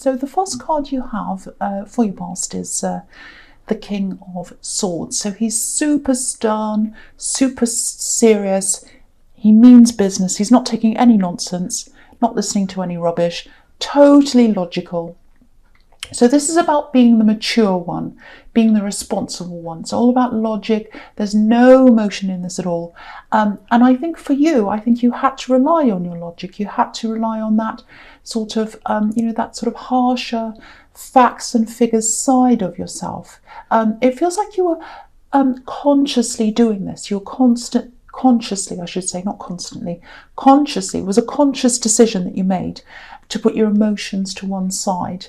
So the first card you have for your past is the King of Swords. So he's super stern, super serious. He means business. He's not taking any nonsense, not listening to any rubbish, totally logical. So this is about being the mature one, being the responsible one. It's all about logic. There's no emotion in this at all. And I think for you, I think you had to rely on your logic. You had to rely on that sort of, that sort of harsher facts and figures side of yourself. It feels like you were consciously doing this. You're consciously, I should say, not constantly, consciously. It was a conscious decision that you made to put your emotions to one side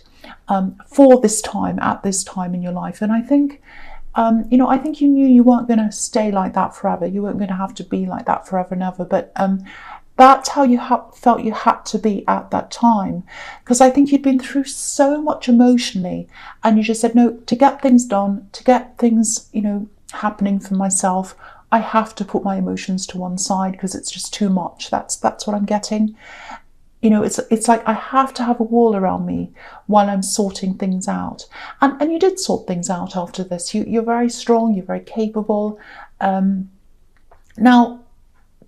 for this time, at this time in your life. And I think, I think you knew you weren't going to stay like that forever. You weren't going to have to be like that forever and ever. But that's how you felt you had to be at that time. Because I think you'd been through so much emotionally, and you just said, no, to get things done, to get things, happening for myself, I have to put my emotions to one side because it's just too much. That's what I'm getting. It's like I have to have a wall around me while I'm sorting things out. And you did sort things out after this. You're very strong, you're very capable. Now,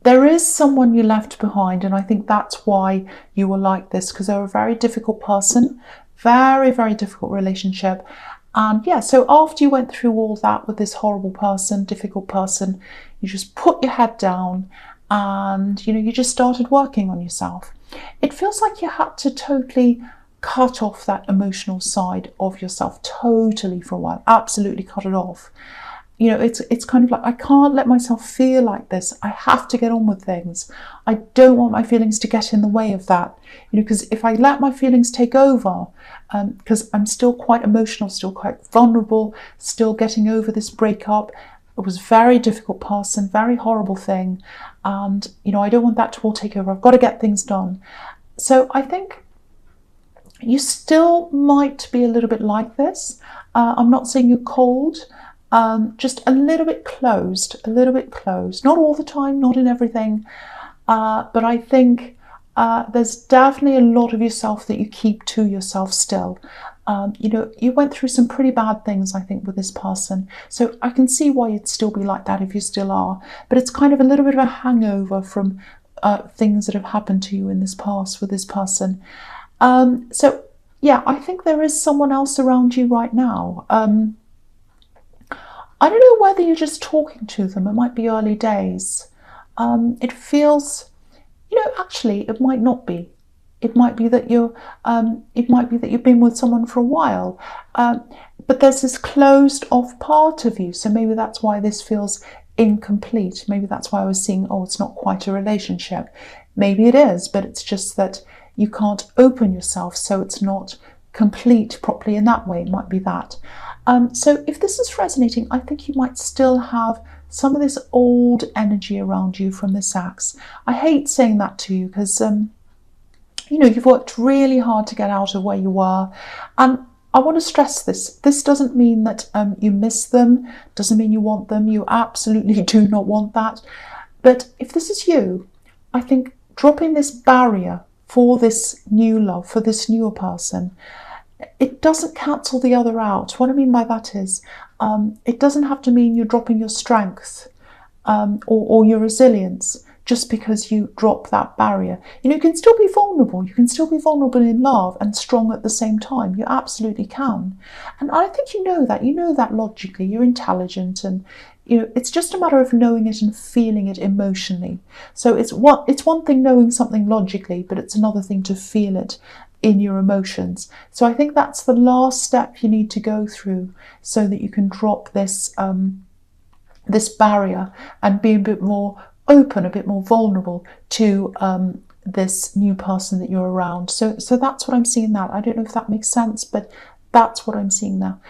there is someone you left behind, and I think that's why you were like this, because they're a very difficult person, very, very difficult relationship. And yeah, so after you went through all that with this horrible person, difficult person, you just put your head down and, you just started working on yourself. It feels like you had to totally cut off that emotional side of yourself totally for a while, absolutely cut it off. It's kind of like, I can't let myself feel like this. I have to get on with things. I don't want my feelings to get in the way of that. Because if I let my feelings take over, because I'm still quite emotional, still quite vulnerable, still getting over this breakup. It was a very difficult person, very horrible thing. And, I don't want that to all take over. I've got to get things done. So I think you still might be a little bit like this. I'm not saying you're cold, just a little bit closed. Not all the time, not in everything. But I think there's definitely a lot of yourself that you keep to yourself still. You went through some pretty bad things, I think, with this person. So I can see why you'd still be like that if you still are. But it's kind of a little bit of a hangover from things that have happened to you in this past with this person. So, yeah, I think there is someone else around you right now. I don't know whether you're just talking to them. It might be early days. It feels, actually, it might not be. It might be that you've been with someone for a while, but there's this closed off part of you. So maybe that's why this feels incomplete. Maybe that's why I was seeing, it's not quite a relationship. Maybe it is, but it's just that you can't open yourself, so it's not complete properly in that way. It might be that. So if this is resonating, I think you might still have some of this old energy around you from this ex. I hate saying that to you because you've worked really hard to get out of where you were. And I want to stress this. This doesn't mean that you miss them, doesn't mean you want them. You absolutely do not want that. But if this is you, I think dropping this barrier for this new love, for this newer person, it doesn't cancel the other out. What I mean by that is, it doesn't have to mean you're dropping your strength or your resilience just because you drop that barrier. You can still be vulnerable. You can still be vulnerable in love and strong at the same time. You absolutely can. And I think you know that logically. You're intelligent, and it's just a matter of knowing it and feeling it emotionally. So it's one thing knowing something logically, but it's another thing to feel it in your emotions. So I think that's the last step you need to go through so that you can drop this this barrier and be a bit more open, a bit more vulnerable to this new person that you're around. So that's what I'm seeing that. I don't know if that makes sense, but that's what I'm seeing now.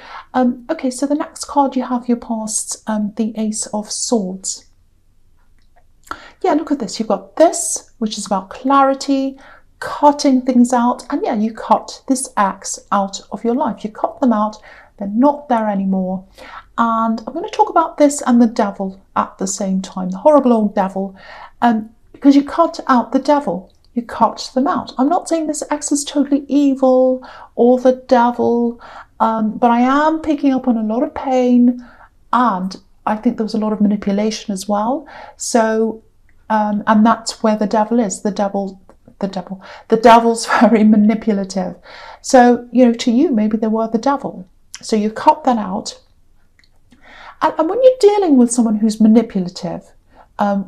Okay, so the next card you have your past, the Ace of Swords. Yeah, look at this. You've got this, which is about clarity, cutting things out. And yeah, you cut this ex out of your life. You cut them out. They're not there anymore. And I'm going to talk about this and the devil at the same time, the horrible old devil, because you cut out the devil. you cut them out. I'm not saying this ex is totally evil or the devil, but I am picking up on a lot of pain, and I think there was a lot of manipulation as well. So, and that's where the devil is. The devil's very manipulative. So, to you, maybe they were the devil. So you cut that out. And when you're dealing with someone who's manipulative,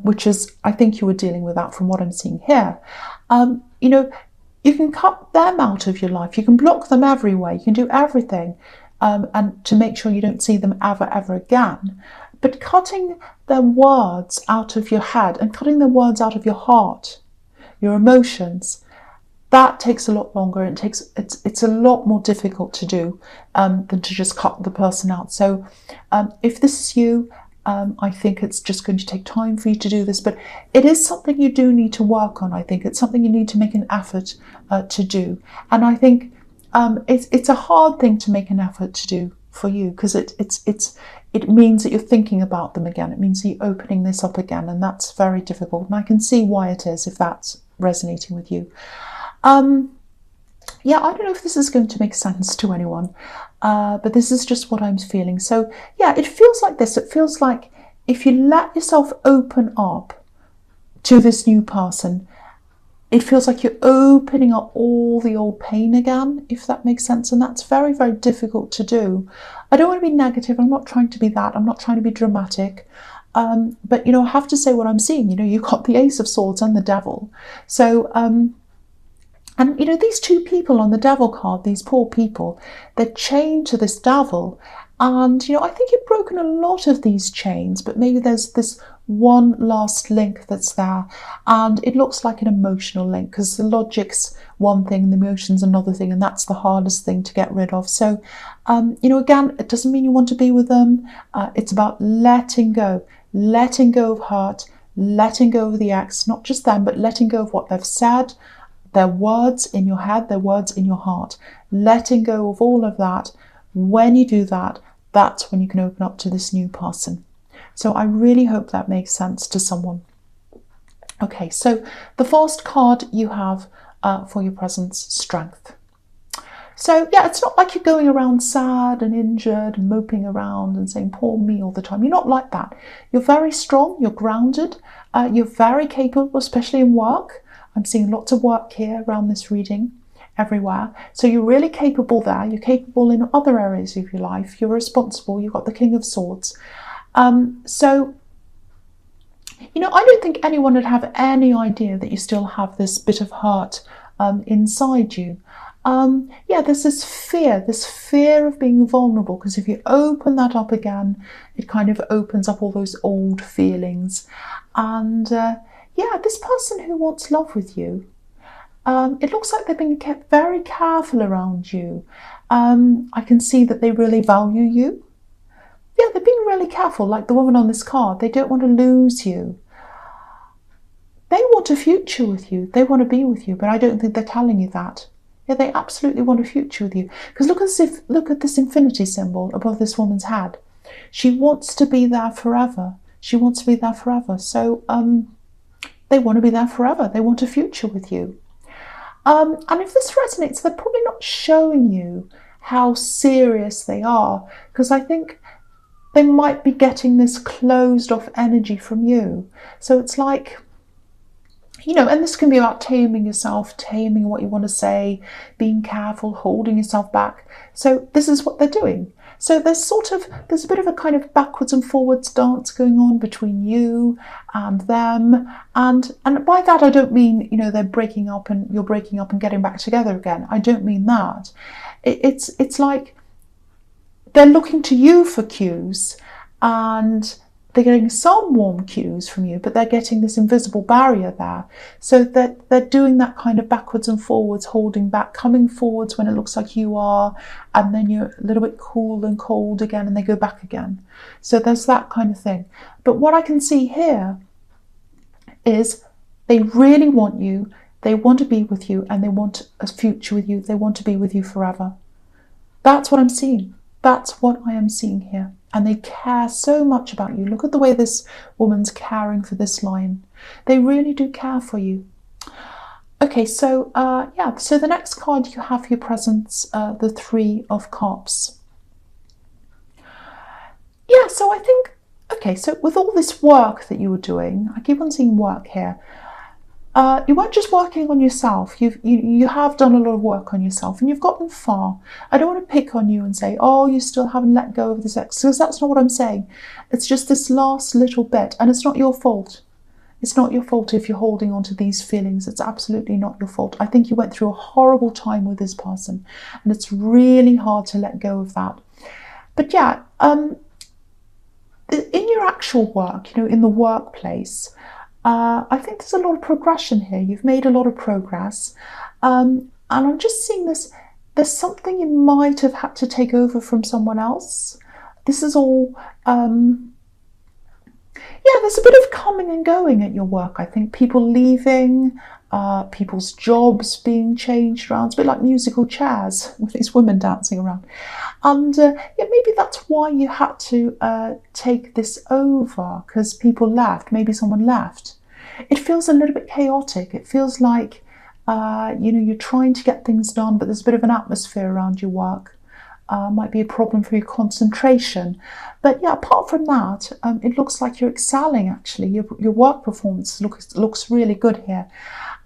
which is, I think you were dealing with that from what I'm seeing here, you can cut them out of your life. You can block them everywhere. You can do everything, and to make sure you don't see them ever again. But cutting their words out of your head and cutting their words out of your heart, your emotions, that takes a lot longer, and it's a lot more difficult to do than to just cut the person out. So if this is you, I think it's just going to take time for you to do this, but it is something you do need to work on. I think it's something you need to make an effort to do. And I think it's a hard thing to make an effort to do for you, because it means that you're thinking about them again. It means that you're opening this up again, and that's very difficult. And I can see why it is, if that's resonating with you. Yeah, I don't know if this is going to make sense to anyone, but this is just what I'm feeling. So yeah, it feels like this. It feels like if you let yourself open up to this new person, it feels like you're opening up all the old pain again, if that makes sense. And that's very, very difficult to do. I don't want to be negative. I'm not trying to be that. I'm not trying to be dramatic. But, I have to say what I'm seeing. You've got the Ace of Swords and the Devil. So, and, these two people on the Devil card, these poor people, they're chained to this devil. And, I think you've broken a lot of these chains, but maybe there's this one last link that's there. And it looks like an emotional link, because the logic's one thing and the emotion's another thing, and that's the hardest thing to get rid of. So, again, it doesn't mean you want to be with them. It's about letting go of hurt, letting go of the ex, not just them, but letting go of what they've said, their words in your head, their words in your heart, letting go of all of that. When you do that, that's when you can open up to this new person. So I really hope that makes sense to someone. Okay, so the first card you have for your presence, Strength. So yeah, it's not like you're going around sad and injured and moping around and saying, poor me, all the time. You're not like that. You're very strong, you're grounded, you're very capable, especially in work. I'm seeing lots of work here around this reading, everywhere. So you're really capable there. You're capable in other areas of your life. You're responsible. You've got the King of Swords. So, I don't think anyone would have any idea that you still have this bit of hurt inside you. Yeah, there's this fear of being vulnerable, because if you open that up again, it kind of opens up all those old feelings. And yeah, this person who wants love with you, it looks like they've been kept very careful around you. I can see that they really value you. Yeah, they're being really careful, like the woman on this card. They don't want to lose you. They want a future with you. They want to be with you, but I don't think they're telling you that. Yeah, they absolutely want a future with you. Because look at this infinity symbol above this woman's head. She wants to be there forever. She wants to be there forever. So they want to be there forever. They want a future with you. And if this resonates, they're probably not showing you how serious they are, because I think they might be getting this closed off energy from you. So it's like, and this can be about taming yourself, taming what you want to say, being careful, holding yourself back. So this is what they're doing. So there's a bit of a kind of backwards and forwards dance going on between you and them. And by that, I don't mean, they're breaking up and you're breaking up and getting back together again. I don't mean that. It's like they're looking to you for cues, and they're getting some warm cues from you, but they're getting this invisible barrier there. So that they're doing that kind of backwards and forwards, holding back, coming forwards when it looks like you are, and then you're a little bit cool and cold again, and they go back again. So there's that kind of thing. But what I can see here is they really want you, they want to be with you, and they want a future with you. They want to be with you forever. That's what I'm seeing. That's what I am seeing here. And they care so much about you. Look at the way this woman's caring for this lion. They really do care for you. Okay, so yeah, so the next card you have for your presents, the Three of Cups. Yeah, so I think, okay, so with all this work that you were doing, I keep on seeing work here. You weren't just working on yourself. You have done a lot of work on yourself, and you've gotten far. I don't want to pick on you and say, "Oh, you still haven't let go of this ex," because that's not what I'm saying. It's just this last little bit, and it's not your fault. It's not your fault if you're holding on to these feelings. It's absolutely not your fault. I think you went through a horrible time with this person, and it's really hard to let go of that. But yeah, in your actual work, in the workplace, I think there's a lot of progression here. You've made a lot of progress. And I'm just seeing this, there's something you might have had to take over from someone else. This is all, yeah, there's a bit of coming and going at your work. I think people leaving, people's jobs being changed around. It's a bit like musical chairs with these women dancing around. And yeah, maybe that's why you had to take this over, because people left. Maybe someone left. It feels a little bit chaotic. It feels like you're trying to get things done, but there's a bit of an atmosphere around your work. Might be a problem for your concentration. But yeah, apart from that, it looks like you're excelling, actually. Your work performance looks really good here.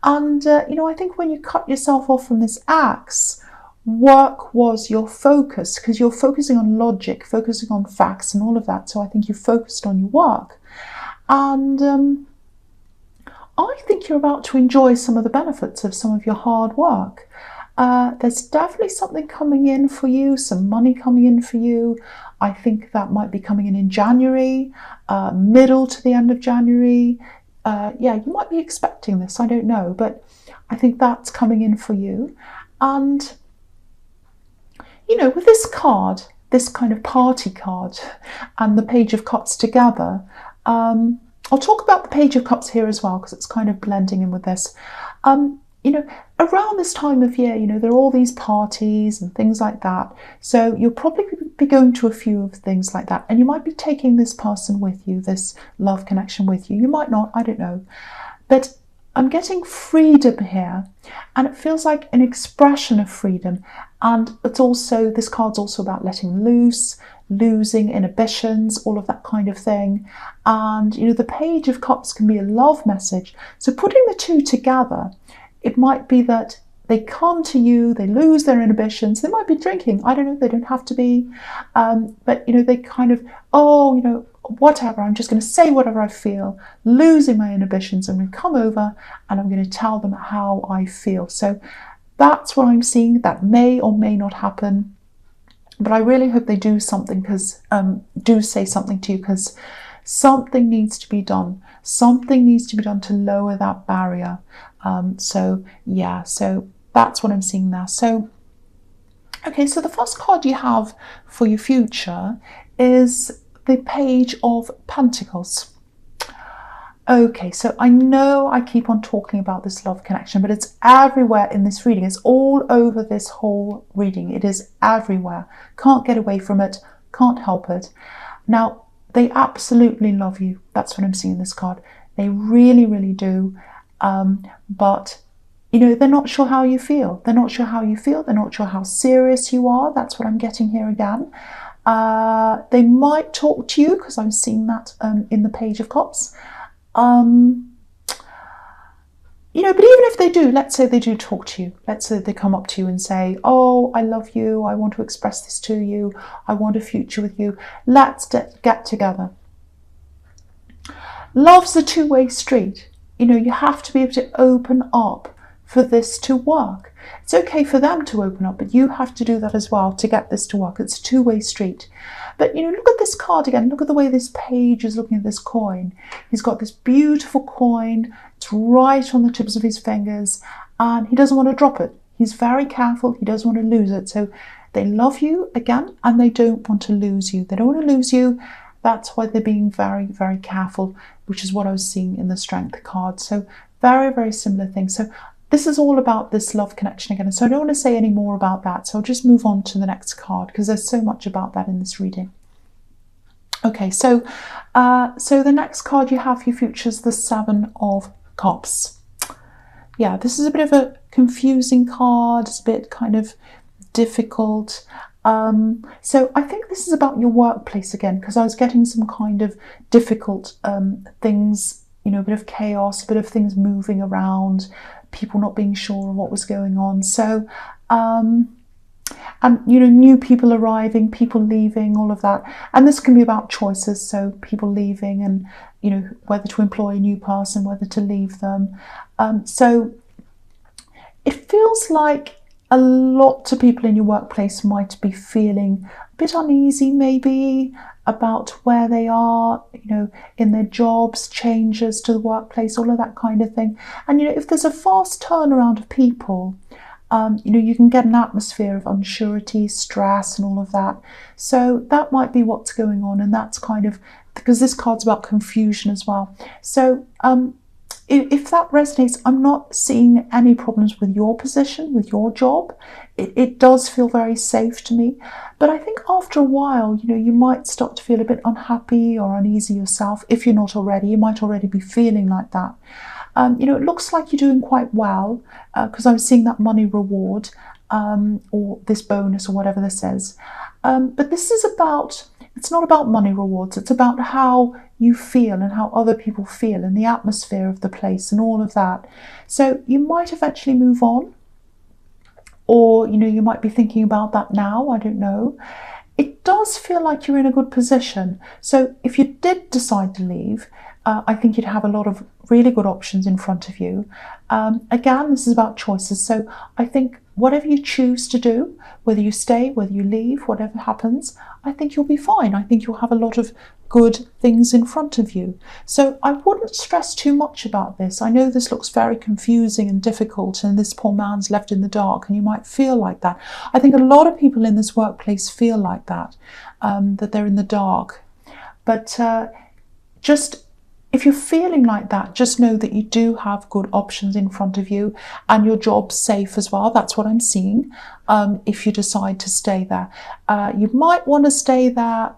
And, I think when you cut yourself off from this axe, work was your focus, because you're focusing on logic, focusing on facts and all of that. So I think you focused on your work. And I think you're about to enjoy some of the benefits of some of your hard work. There's definitely something coming in for you, some money coming in for you. I think that might be coming in January, middle to the end of January. Yeah, you might be expecting this, I don't know, but I think that's coming in for you. And, with this card, this kind of party card and the Page of Cups together, I'll talk about the Page of Cups here as well, because it's kind of blending in with this. Around this time of year, there are all these parties and things like that. So you'll probably be going to a few of things like that. And you might be taking this person with you, this love connection with you. You might not, I don't know. But I'm getting freedom here. And it feels like an expression of freedom. And this card's also about letting loose, losing inhibitions, all of that kind of thing. And, the Page of Cups can be a love message. So putting the two together, it might be that they come to you, they lose their inhibitions. They might be drinking. I don't know. They don't have to be. But, they kind of, whatever. I'm just going to say whatever I feel, losing my inhibitions. I'm going to come over and I'm going to tell them how I feel. So that's what I'm seeing. That may or may not happen. But I really hope they do something, do say something to you, because something needs to be done. Something needs to be done to lower that barrier. So that's what I'm seeing there. So, okay, so the first card you have for your future is the Page of Pentacles. Okay, so I know I keep on talking about this love connection, but it's everywhere in this reading. It's all over this whole reading. It is everywhere. Can't get away from it. Can't help it. Now, they absolutely love you. That's what I'm seeing in this card. They really, really do. But, they're not sure how you feel. They're not sure how you feel. They're not sure how serious you are. That's what I'm getting here again. They might talk to you, because I'm seeing that in the Page of Cups. But even if they do, let's say they do talk to you. Let's say they come up to you and say, "Oh, I love you. I want to express this to you. I want a future with you. Let's get together." Love's a two-way street. You have to be able to open up for this to work. It's okay for them to open up, but you have to do that as well to get this to work. It's a two-way street. But, look at this card again. Look at the way this page is looking at this coin. He's got this beautiful coin. It's right on the tips of his fingers, and he doesn't want to drop it. He's very careful. He doesn't want to lose it. So they love you again, and they don't want to lose you. They don't want to lose you. That's why they're being very, very careful, which is what I was seeing in the Strength card. So very, very similar things. So this is all about this love connection again. So I don't want to say any more about that. So I'll just move on to the next card, because there's so much about that in this reading. Okay, so the next card you have for your future is the Seven of Cups. yeah, this is a bit of a confusing card. It's a bit kind of difficult. So I think this is about your workplace again, because I was getting some kind of difficult things, a bit of chaos, a bit of things moving around, people not being sure of what was going on. So, and new people arriving, people leaving, all of that. And this can be about choices, so people leaving and whether to employ a new person, whether to leave them. So it feels like a lot of people in your workplace might be feeling a bit uneasy, maybe, about where they are, in their jobs, changes to the workplace, all of that kind of thing. And if there's a fast turnaround of people, you can get an atmosphere of unsurety, stress, and all of that. So that might be what's going on, and that's kind of because this card's about confusion as well. So if that resonates, I'm not seeing any problems with your position, with your job. It does feel very safe to me. But I think after a while, you might start to feel a bit unhappy or uneasy yourself. If you're not already, you might already be feeling like that. It looks like you're doing quite well, because I'm seeing that money reward, or this bonus or whatever this is. But this is it's not about money rewards. It's about how you feel and how other people feel and the atmosphere of the place and all of that. So you might eventually move on, or, you might be thinking about that now. I don't know. It does feel like you're in a good position. So if you did decide to leave, I think you'd have a lot of really good options in front of you. Again, this is about choices. So I think whatever you choose to do, whether you stay, whether you leave, whatever happens, I think you'll be fine. I think you'll have a lot of good things in front of you. So I wouldn't stress too much about this. I know this looks very confusing and difficult, and this poor man's left in the dark, and you might feel like that. I think a lot of people in this workplace feel like that, that they're in the dark. But just if you're feeling like that, just know that you do have good options in front of you, and your job's safe as well. That's what I'm seeing. If you decide to stay there, you might want to stay there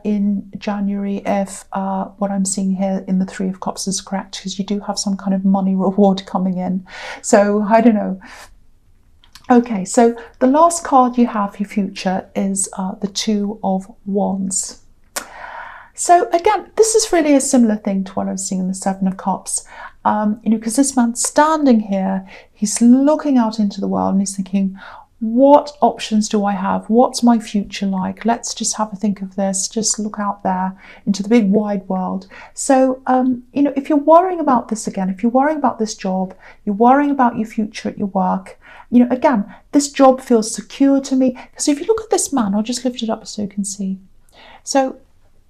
in January if what I'm seeing here in the Three of Cups is correct, because you do have some kind of money reward coming in. So I don't know. Okay, so the last card you have for your future is the Two of Wands. So again, this is really a similar thing to what I was seeing in the Seven of Cups, because this man's standing here, he's looking out into the world and he's thinking, what options do I have? What's my future like? Let's just have a think of this, just look out there into the big wide world. So, if you're worrying about this again, if you're worrying about this job, you're worrying about your future at your work, again, this job feels secure to me. Because if you look at this man, I'll just lift it up so you can see. So,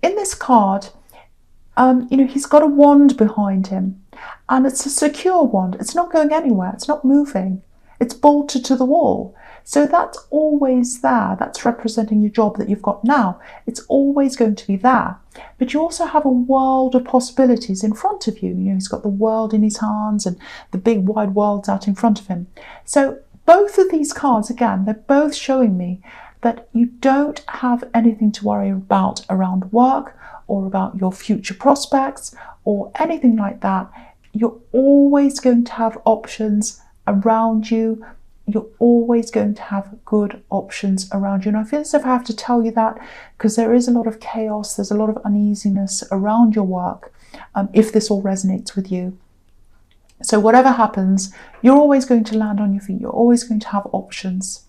in this card, he's got a wand behind him, and it's a secure wand. It's not going anywhere. It's not moving. It's bolted to the wall. So that's always there. That's representing your job that you've got now. It's always going to be there. But you also have a world of possibilities in front of you. He's got the world in his hands and the big wide world's out in front of him. So both of these cards, again, they're both showing me that you don't have anything to worry about around work or about your future prospects or anything like that. You're always going to have options around you. You're always going to have good options around you. And I feel as if I have to tell you that because there is a lot of chaos, there's a lot of uneasiness around your work, if this all resonates with you. So whatever happens, you're always going to land on your feet. You're always going to have options.